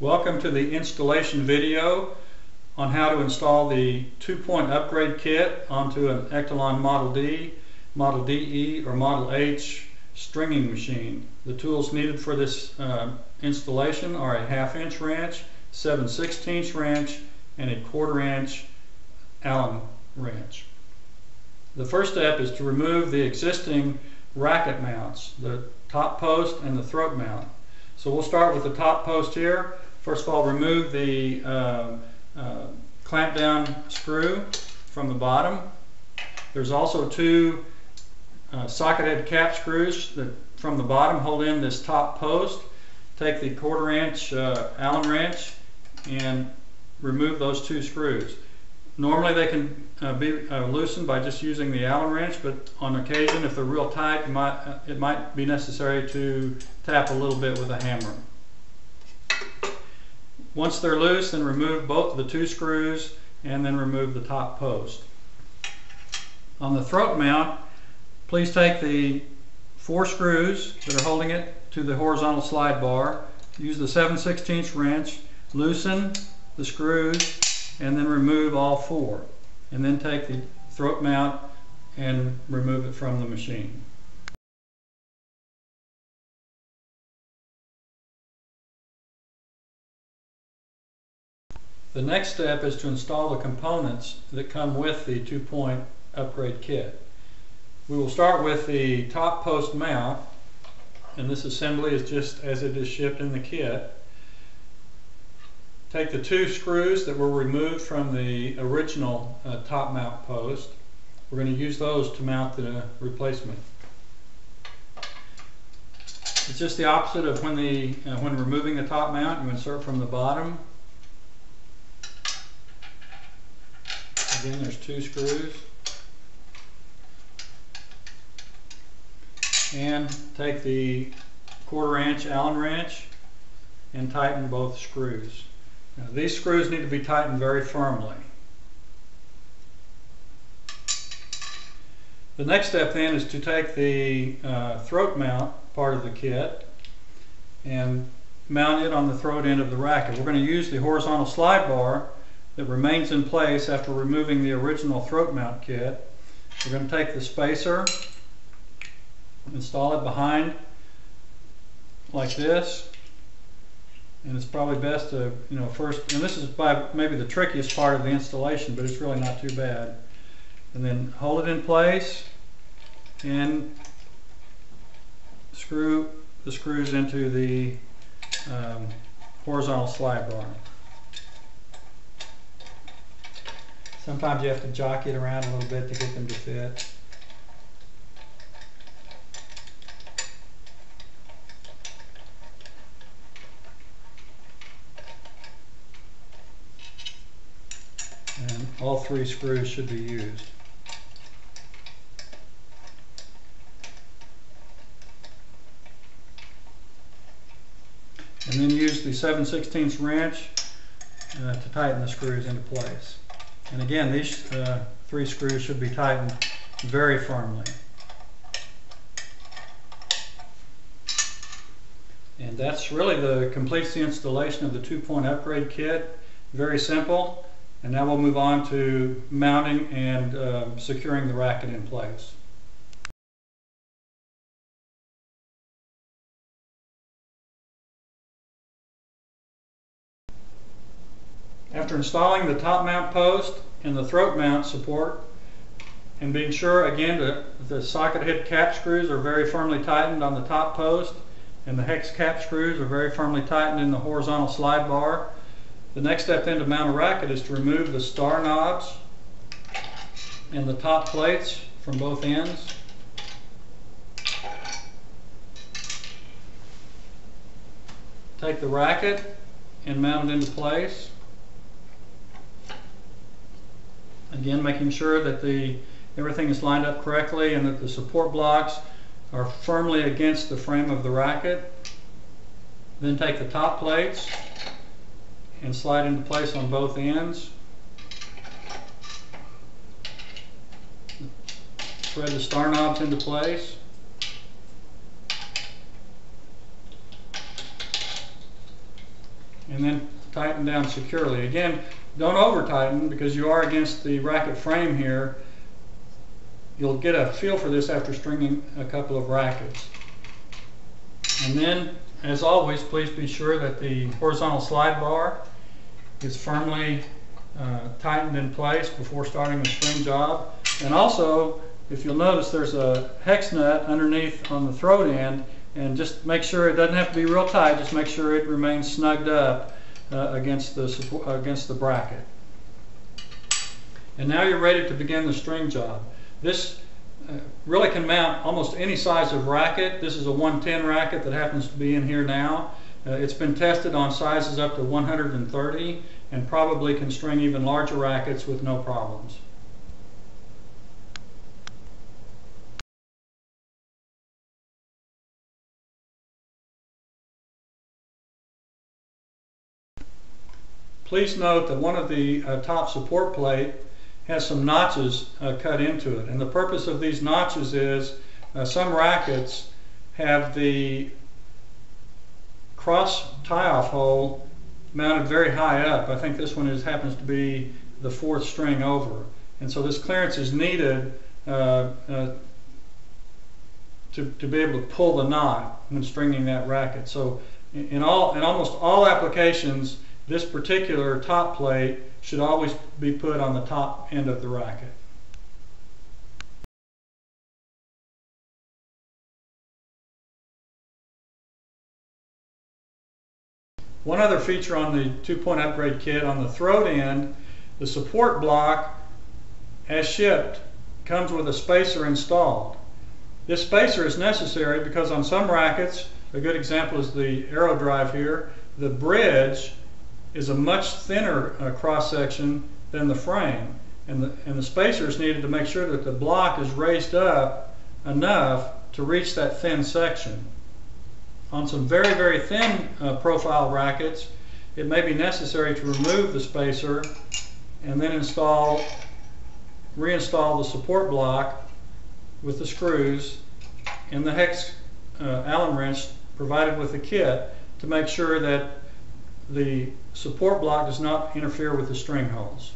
Welcome to the installation video on how to install the 2-point upgrade kit onto an Ektelon Model D, Model DE, or Model H stringing machine. The tools needed for this installation are a 1/2-inch wrench, 7/16 wrench, and a 1/4-inch Allen wrench. The first step is to remove the existing racket mounts, the top post and the throat mount. So we'll start with the top post here. First of all, remove the clamp down screw from the bottom. There's also two socket head cap screws that from the bottom hold in this top post. Take the 1/4-inch Allen wrench and remove those two screws. Normally they can be loosened by just using the Allen wrench, but on occasion, if they're real tight, it might be necessary to tap a little bit with a hammer. Once they're loose, then remove both the two screws and then remove the top post. On the throat mount, please take the 4 screws that are holding it to the horizontal slide bar. Use the 7/16 wrench, loosen the screws, and then remove all 4. And then take the throat mount and remove it from the machine. The next step is to install the components that come with the 2-point upgrade kit. We will start with the top post mount, and this assembly is just as it is shipped in the kit. Take the 2 screws that were removed from the original top mount post. We're going to use those to mount the replacement. It's just the opposite of when removing the top mount. You insert from the bottom. Again, there's 2 screws. And take the 1/4-inch Allen wrench and tighten both screws. Now, these screws need to be tightened very firmly. The next step then is to take the throat mount part of the kit and mount it on the throat end of the racket. We're going to use the horizontal slide bar that remains in place after removing the original throat mount kit. We're going to take the spacer, install it behind like this, and it's probably best to first, and this is by maybe the trickiest part of the installation, but it's really not too bad. And then hold it in place and screw the screws into the horizontal slide bar. Sometimes you have to jockey it around a little bit to get them to fit. And all 3 screws should be used. And then use the 7/16 wrench to tighten the screws into place. And again, these 3 screws should be tightened very firmly. And that's really completes the installation of the 2-point upgrade kit. Very simple. And now we'll move on to mounting and securing the racket in place. After installing the top mount post and the throat mount support, and being sure again that the socket head cap screws are very firmly tightened on the top post and the hex cap screws are very firmly tightened in the horizontal slide bar, the next step then to mount a racket is to remove the star knobs and the top plates from both ends. Take the racket and mount it into place. Again, making sure that everything is lined up correctly and that the support blocks are firmly against the frame of the racket. Then take the top plates and slide into place on both ends. Thread the star knobs into place. and then tighten down securely. Again, don't over tighten because you are against the racket frame here. You'll get a feel for this after stringing a couple of rackets. And then, as always, please be sure that the horizontal slide bar is firmly tightened in place before starting the string job. And also, if you'll notice, there's a hex nut underneath on the throat end, and just make sure it doesn't have to be real tight, just make sure it remains snugged up against the bracket. And now you're ready to begin the string job. This really can mount almost any size of racket. This is a 110 racket that happens to be in here now. It's been tested on sizes up to 130 and probably can string even larger rackets with no problems. Please note that one of the top support plate has some notches cut into it, and the purpose of these notches is some rackets have the cross tie-off hole mounted very high up. I think this one happens to be the fourth string over, and so this clearance is needed to be able to pull the knot when stringing that racket. So in almost all applications, this particular top plate should always be put on the top end of the racket. One other feature on the 2-point upgrade kit, on the throat end, the support block, as shipped, comes with a spacer installed. This spacer is necessary because on some rackets, a good example is the Aero Drive here, the bridge is a much thinner cross-section than the frame, and the spacer is needed to make sure that the block is raised up enough to reach that thin section. On some very, very thin profile rackets, it may be necessary to remove the spacer and then reinstall the support block with the screws and the hex Allen wrench provided with the kit to make sure that the support block does not interfere with the string holes.